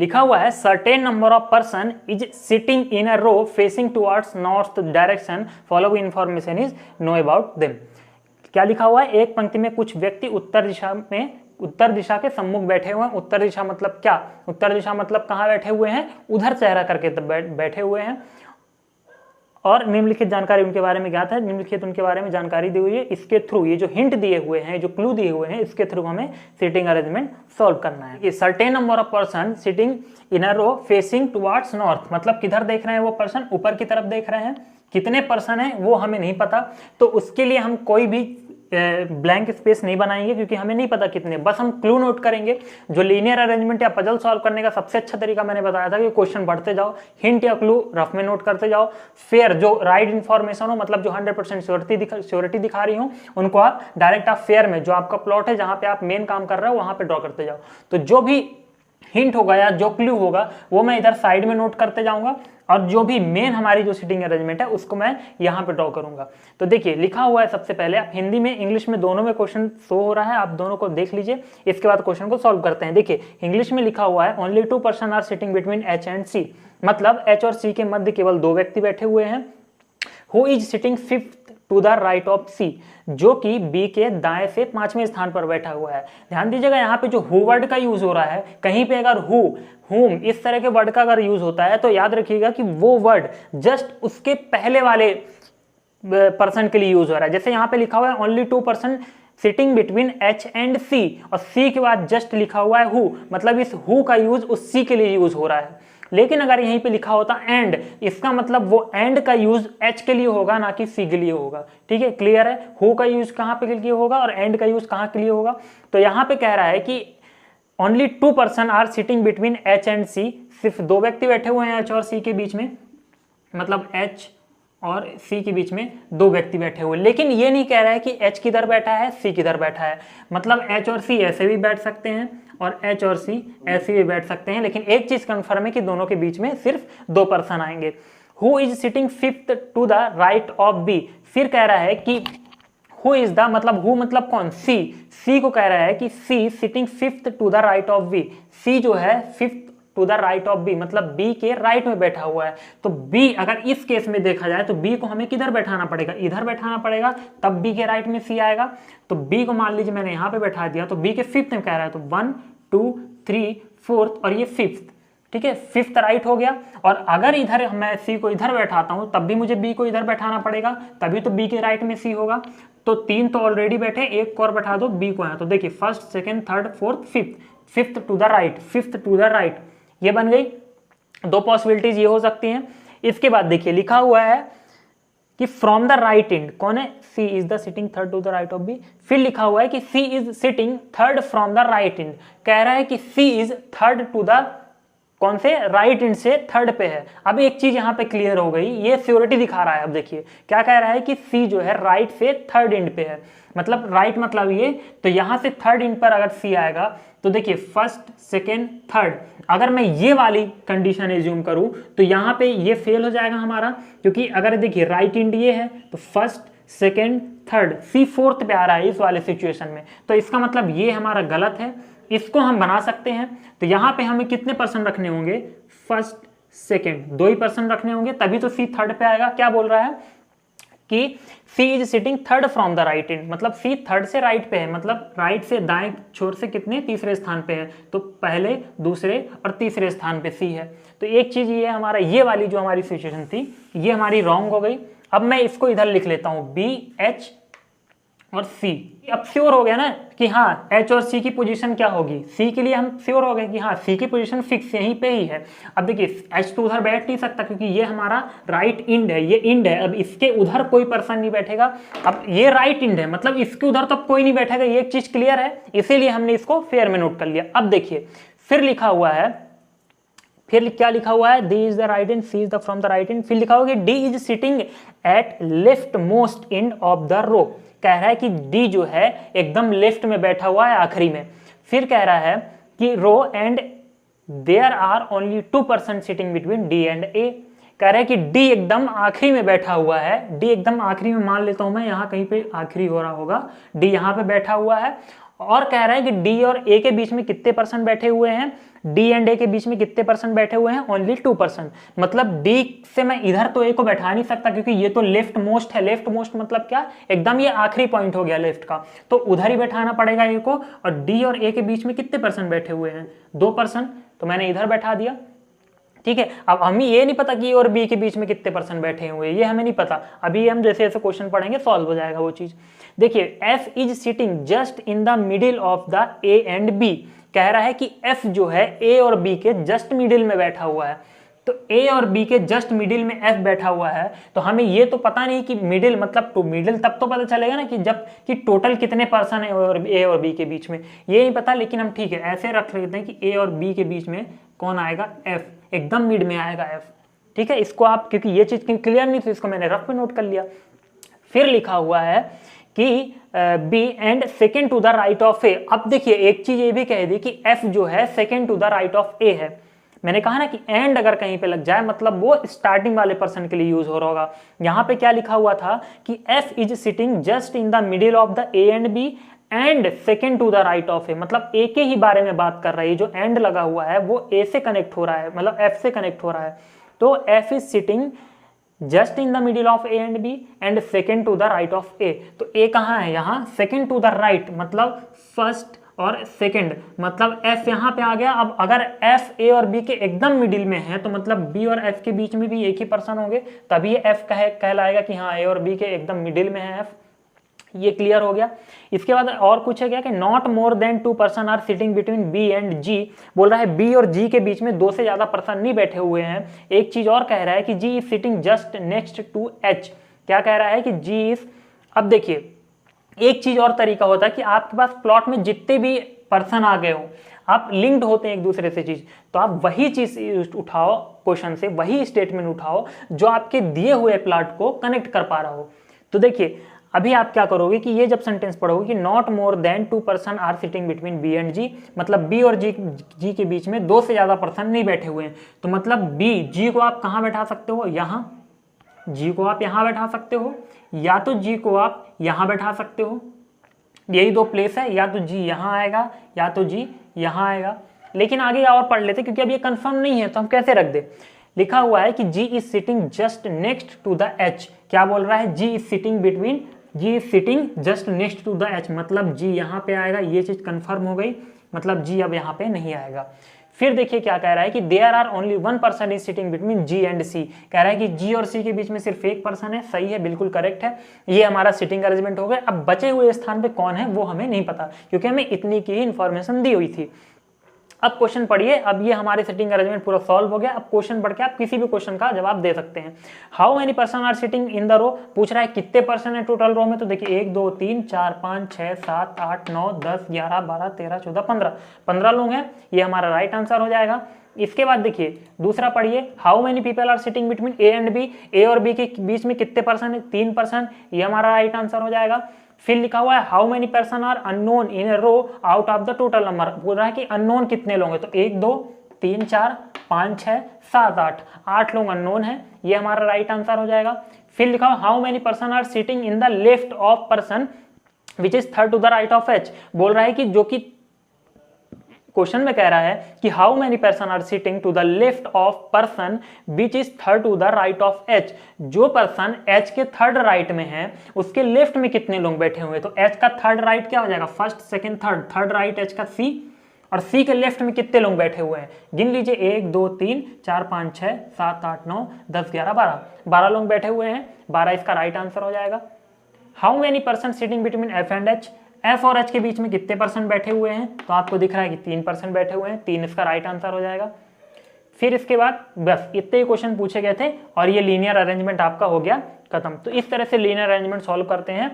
लिखा हुआ है certain number of person is sitting in a row facing towards north direction, following information is know about them. क्या लिखा हुआ है, एक पंक्ति में कुछ व्यक्ति उत्तर दिशा के सम्मुख बैठे हुए हैं। उत्तर दिशा मतलब क्या, उत्तर दिशा मतलब कहाँ बैठे हुए हैं, उधर चेहरा करके बैठे हुए हैं, और निम्नलिखित जानकारी उनके बारे में ज्ञात है। निम्नलिखित उनके बारे में जानकारी दी हुई है, इसके थ्रू, ये जो हिंट दिए हुए हैं, जो क्लू दिए हुए हैं, इसके थ्रू हमें सीटिंग अरेंजमेंट सॉल्व करना है। ये certain number of person sitting in a row facing towards north, मतलब किधर देख रहे हैं वो पर्सन, ऊपर की तरफ देख रहे हैं। कितने पर्सन हैं वो हमें नहीं पता, तो उसके लिए हम कोई भी ब्लैंक स्पेस नहीं बनाएंगे, क्योंकि हमें नहीं पता कितने, बस हम क्लू नोट करेंगे। जो लीनियर अरेंजमेंट या पजल सॉल्व करने का सबसे अच्छा तरीका मैंने बताया था कि क्वेश्चन पढ़ते जाओ, हिंट या क्लू रफ में नोट करते जाओ, फेयर जो राइट इन्फॉर्मेशन हो, मतलब जो 100% श्योरिटी दिखा रही हो, उनको आप डायरेक्ट आप फेयर में, जो आपका प्लॉट है जहां पे आप मेन काम कर रहे हो वहां पे ड्रॉ करते जाओ। तो जो भी हिंट होगा या जो क्लू होगा वो मैं इधर साइड में नोट करते जाऊंगा, और जो भी मेन हमारी जो सिटिंग अरेंजमेंट है उसको मैं यहाँ पे ड्रॉ करूंगा। तो देखिए लिखा हुआ है, सबसे पहले आप हिंदी में इंग्लिश में दोनों में क्वेश्चन शो हो रहा है, आप दोनों को देख लीजिए, इसके बाद क्वेश्चन को सॉल्व करते हैं। देखिए इंग्लिश में लिखा हुआ है only 2 person are sitting between H and C, मतलब एच और सी के मध्य केवल 2 व्यक्ति बैठे हुए हैं। Who is sitting fifth to the right of C, जो कि बी के दाएं से 5वें स्थान पर बैठा हुआ है। ध्यान दीजिएगा यहाँ पे जो हु वर्ड का यूज हो रहा है, कहीं पे अगर हु, हुम इस तरह के वर्ड का अगर यूज होता है तो याद रखिएगा कि वो वर्ड जस्ट उसके पहले वाले पर्सन के लिए यूज हो रहा है। जैसे यहाँ पे लिखा हुआ है only 2 person sitting between H and C, और सी के बाद जस्ट लिखा हुआ है हु, मतलब इस हु का यूज उस सी के लिए यूज हो रहा है। लेकिन अगर यहीं पे लिखा होता एंड, इसका मतलब वो एंड का यूज एच के लिए होगा, ना कि सी के लिए होगा। ठीक है, क्लियर है, हु का यूज कहाँ पे के लिए होगा और एंड का यूज कहाँ के लिए होगा। तो यहाँ पे कह रहा है कि only 2 person are sitting between H and C, सिर्फ 2 व्यक्ति बैठे हुए हैं एच और सी के बीच में, मतलब एच और सी के बीच में 2 व्यक्ति बैठे हुए। लेकिन ये नहीं कह रहा है कि एच किधर बैठा है, सी किधर बैठा है, मतलब एच और सी ऐसे भी बैठ सकते हैं और एच और सी ऐसे भी बैठ सकते हैं। लेकिन एक चीज कंफर्म है कि दोनों के बीच में सिर्फ 2 पर्सन आएंगे। Who is sitting fifth to the right of B, फिर कह रहा है कि हु इज द, मतलब हु मतलब कौन, सी को कह रहा है कि C sitting fifth to the right of B, C जो है fifth to the right of B, मतलब बी के राइट में बैठा हुआ है। तो बी अगर इस केस में देखा जाए तो बी को हमें किधर बैठाना पड़ेगा, इधर बैठाना पड़ेगा, तब बी के राइट में सी आएगा। तो बी को मान लीजिए मैंने यहाँ पे बैठा दिया, तो बी के फिफ्थ में कह रहा है, तो 1 2 3 4 और ये फिफ्थ, ठीक है, फिफ्थ राइट हो गया। और अगर इधर मैं सी को इधर बैठाता हूं तब भी मुझे बी को इधर बैठाना पड़ेगा, तभी तो बी के राइट में सी होगा। तो 3 तो ऑलरेडी बैठे, एक और बैठा दो बी को है। तो देखिए first second third fourth fifth, fifth to the right, fifth to the right, ये बन गई 2 पॉसिबिलिटीज ये हो सकती हैं। इसके बाद देखिए लिखा हुआ है कि फ्रॉम द राइट एंड, कौन है, C is the sitting third to the right of B. फिर लिखा हुआ है कि C is sitting third from the right end, कह रहा है कि C is third to the, कौन से, राइट एंड से थर्ड पे है। अब एक चीज यहां पे क्लियर हो गई, ये सियोरिटी दिखा रहा है। अब देखिए क्या कह रहा है कि सी जो है राइट से थर्ड एंड पे है, मतलब राइट मतलब ये, तो यहां से थर्ड एंड पर अगर सी आएगा तो देखिए फर्स्ट सेकेंड थर्ड, अगर मैं ये वाली कंडीशन एज्यूम करूं तो यहां पे ये फेल हो जाएगा हमारा, क्योंकि अगर देखिए राइट एंड ये है तो first second third, C fourth पे आ रहा है इस वाले सिचुएशन में, तो इसका मतलब ये हमारा गलत है। इसको हम बना सकते हैं, तो यहां पे हमें कितने पर्सन रखने होंगे, फर्स्ट सेकेंड 2 ही पर्सन रखने होंगे, तभी तो सी थर्ड पे आएगा। क्या बोल रहा है कि C is sitting third from the right end, मतलब सी थर्ड से राइट पे है, मतलब राइट से दाएं छोर से कितने, तीसरे स्थान पे है, तो पहले दूसरे और तीसरे स्थान पे सी है। तो एक चीज ये हमारा, ये वाली जो हमारी सिचुएशन थी ये हमारी रॉन्ग हो गई। अब मैं इसको इधर लिख लेता हूं बी एच और सी। अब श्योर हो गया ना कि हाँ एच और सी की पोजीशन क्या होगी, सी के लिए हम श्योर हो गए कि हाँ सी की पोजीशन फिक्स यहीं पे ही है। अब देखिए एच तो उधर बैठ नहीं सकता क्योंकि ये हमारा राइट इंड है, ये इंड है, अब इसके उधर कोई पर्सन नहीं बैठेगा। अब ये राइट इंड है, मतलब इसके उधर तो कोई नहीं बैठेगा, ये एक चीज क्लियर है, इसीलिए हमने इसको फेयर में नोट कर लिया। अब देखिए फिर लिखा हुआ है, फिर क्या लिखा हुआ है, D is the right end, C is the from the right end. फिर लिखा हुआ है D is sitting at left most end of the row, कह रहा है कि डी जो है एकदम लेफ्ट में बैठा हुआ है, आखिरी में। फिर कह रहा है कि row end there are only 2 person sitting between D and A, कह रहा है कि डी एकदम आखिरी में बैठा हुआ है, डी एकदम आखिरी में मान लेता हूं मैं, यहां कहीं पे आखिरी हो रहा होगा, डी यहां पे बैठा हुआ है और कह रहा है कि डी और ए के बीच में कितने परसेंट बैठे हुए हैं, डी एंड ए के बीच में कितने परसेंट बैठे हुए हैं, ओनली 2%। मतलब डी से मैं इधर तो ए को बैठा नहीं सकता क्योंकि ये तो लेफ्ट मोस्ट है। लेफ्ट मोस्ट मतलब क्या, एकदम ये आखिरी पॉइंट हो गया लेफ्ट का, तो उधर ही बैठाना पड़ेगा ए को। और डी और ए के बीच में कितने परसेंट बैठे हुए हैं, 2%, तो मैंने इधर बैठा दिया। ठीक है, अब हमें ये नहीं पता कि ए और बी के बीच में कितने परसेंट बैठे हुए हैं, ये हमें नहीं पता। अभी हम जैसे जैसे क्वेश्चन पढ़ेंगे सॉल्व हो जाएगा वो चीज। देखिए F is sitting just in the middle of the A and B. कह रहा है कि एफ जो है ए और बी के जस्ट मिडिल में बैठा हुआ है। तो ए और बी के जस्ट मिडिल में एफ बैठा हुआ है, तो हमें ये तो पता नहीं कि मिडिल मतलब तो मिडिल तब तो पता चलेगा ना कि जब कि टोटल कितने पर्सन है और ए और बी के बीच में, ये नहीं पता। लेकिन हम ठीक है ऐसे रख लेते हैं कि ए और बी के बीच में कौन आएगा, एफ, एकदम मिड में आएगा एफ। ठीक है, इसको आप, क्योंकि ये चीज क्लियर नहीं थी, इसको मैंने रफ में नोट कर लिया। फिर लिखा हुआ है कि B and second to the right of A. अब देखिए एक चीज ये भी कह दी कि एफ जो है second to the right of A है। मैंने कहा ना कि एंड अगर कहीं पे लग जाए मतलब वो स्टार्टिंग वाले पर्सन के लिए यूज हो रहा होगा। यहां पे क्या लिखा हुआ था कि F is sitting just in the middle of the A and B and second to the right of A. मतलब ए के ही बारे में बात कर रही है, जो एंड लगा हुआ है वो ए से कनेक्ट हो रहा है, मतलब एफ से कनेक्ट हो रहा है। तो F is sitting just in the middle of A and B and second to the right of A. तो ए कहाँ है, यहाँ सेकेंड टू द राइट, मतलब फर्स्ट और सेकेंड, मतलब एफ यहाँ पे आ गया। अब अगर एफ ए और बी के एकदम मिडिल में है तो मतलब बी और एफ के बीच में भी एक ही पर्सन होंगे, तभी एफ कहलाएगा कि हाँ ए और बी के एकदम मिडिल में है एफ। ये क्लियर हो गया। इसके बाद और कुछ है क्या कि not more than 2 person are sitting between B and G. बोल रहा है बी और जी के बीच में 2 से ज्यादा पर्सन नहीं बैठे हुए हैं। एक चीज और कह रहा है कि G is sitting just next to H. क्या कह रहा है कि जी इज, अब देखिए एक चीज और तरीका होता है कि आपके पास प्लॉट में जितने भी पर्सन आ गए हो, आप लिंक्ड होते हैं एक दूसरे से चीज, तो आप वही चीज उठाओ क्वेश्चन से, वही स्टेटमेंट उठाओ जो आपके दिए हुए प्लॉट को कनेक्ट कर पा रहा हो। तो देखिए अभी आप क्या करोगे कि ये जब सेंटेंस पढ़ोगे कि not more than 2 person are sitting between B and G, मतलब बी और जी के बीच में 2 से ज्यादा पर्सन नहीं बैठे हुए हैं। तो मतलब बी, जी को आप कहाँ बैठा सकते हो, यहाँ, जी को आप यहाँ बैठा सकते हो, या तो जी को आप यहाँ बैठा सकते हो। यही 2 प्लेस है, या तो जी यहाँ आएगा या तो जी यहाँ आएगा। लेकिन आगे और पढ़ लेते क्योंकि अब ये कंफर्म नहीं है तो हम कैसे रख दे। लिखा हुआ है कि G is sitting just next to the H. क्या बोल रहा है, G is sitting between, G is sitting just next to the H, मतलब जी यहाँ पे आएगा। ये चीज कंफर्म हो गई, मतलब जी अब यहाँ पे नहीं आएगा। फिर देखिए क्या कह रहा है कि there are only 1 person is sitting between G and C. कह रहा है कि जी और सी के बीच में सिर्फ एक पर्सन है। सही है, बिल्कुल करेक्ट है। ये हमारा सिटिंग अरेंजमेंट हो गया। अब बचे हुए स्थान पे कौन है वो हमें नहीं पता क्योंकि हमें इतनी की ही इंफॉर्मेशन दी हुई थी। अब क्वेश्चन पढ़िए। अब ये हमारे सेटिंग अरेंजमेंट पूरा सॉल्व हो गया। अब क्वेश्चन पढ़ के आप किसी भी क्वेश्चन का जवाब दे सकते हैं। How many person are sitting in the row, पूछ रहा है कितने पर्सन है टोटल रो में। तो देखिए 1 2 3 4 5 6 7 8 9 10 11 12 13 14 15 लोग हैं। ये हमारा राइट आंसर हो जाएगा। इसके बाद देखिए दूसरा पढ़िए, how many people are sitting between A and B, A और बी के बीच में कितने पर्सन है, 3 पर्सन। ये हमारा राइट आंसर हो जाएगा। फिर लिखा हुआ है how many person are unknown in a row out of the total number. बोल रहा है कि अननोन कितने लोग हैं, तो 1 2 3 4 5 6 7 8 लोग अननोन है। ये हमारा राइट आंसर हो जाएगा। फिर लिखा हुआ how many person are sitting in the left of person which is third to the right of H. बोल रहा है कि जो कि क्वेश्चन में कह रहा है कि how many person are sitting to the left of person which is third to the right of H. जो पर्सन एच के थर्ड राइट में है उसके लेफ्ट में कितने लोग बैठे हुए हैं। तो एच का थर्ड राइट क्या हो जाएगा, first second third, third right H का सी, और सी के लेफ्ट में कितने लोग बैठे हुए हैं गिन लीजिए, 1 2 3 4 5 6 7 8 9 10 11 12 लोग बैठे हुए हैं। 12 इसका राइट आंसर हो जाएगा। How many person sitting between F and H, F और एच के बीच में कितने पर्सन बैठे हुए हैं, तो आपको दिख रहा है कि 3 पर्सन बैठे हुए हैं। 3 इसका राइट आंसर हो जाएगा। फिर इसके बाद बस इतने ही क्वेश्चन पूछे गए थे और ये लीनियर अरेंजमेंट आपका हो गया खत्म। तो इस तरह से लीनियर अरेंजमेंट सॉल्व करते हैं।